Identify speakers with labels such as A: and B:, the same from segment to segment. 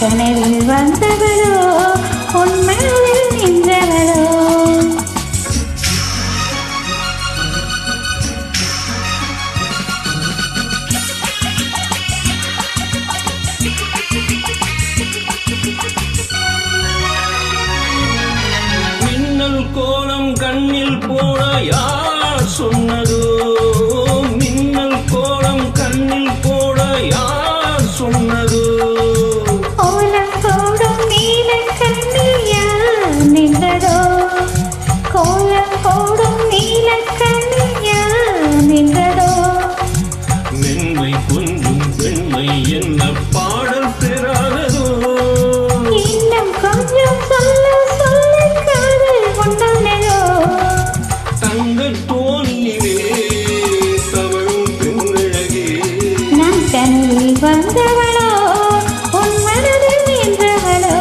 A: கனவில் வந்தவளோ உன் மனதில் நின்றவளோ
B: மின்னல் கோலம் கண்ணில் போட யார் சொன்னதோ மின்னல் கோலம் கண்ணில் போட யார் சொன்னதோ
A: கோலம் போடும் நீல கண்ணில் யார் நின்றதோ கோலம் போடும் நீல கண்ணில் யார் நின்றதோ
B: மென்மை கொஞ்சம் பெண்மை என்ன பாடல் பெறாததோ
A: இன்னும் கொஞ்சம் சொல்ல சொல்ல காதல் கொண்டானதோ
B: தங்கத் தோணியிலே தவழும் பெண்ணழகே
A: நான் கனவில் வந்தவளோ உன் மனதில் நின்றவளோ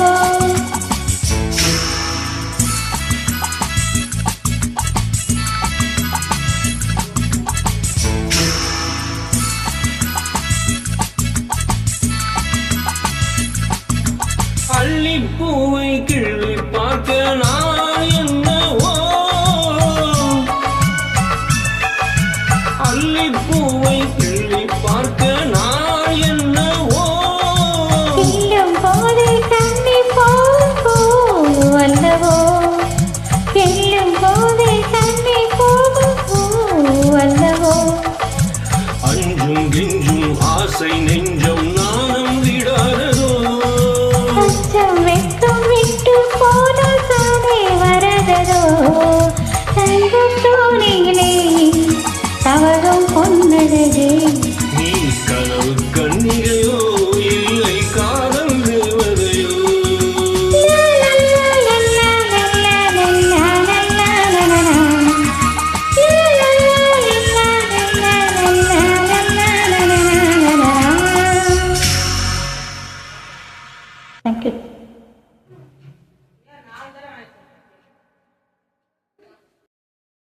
B: அள்ளிப்பூவை கிள்ளி பார்க்க நான் என்னவோ அள்ளிப்பூவை கிள்ளி பார்க்க நான் என்னவோ
A: கிள்ளும் போதே கண்ணி போகும் அல்லவோ கிள்ளும் போதே கண்ணி போகும் அல்லவோ
B: அஞ்சும் கெஞ்சும் ஆசை நெஞ்சு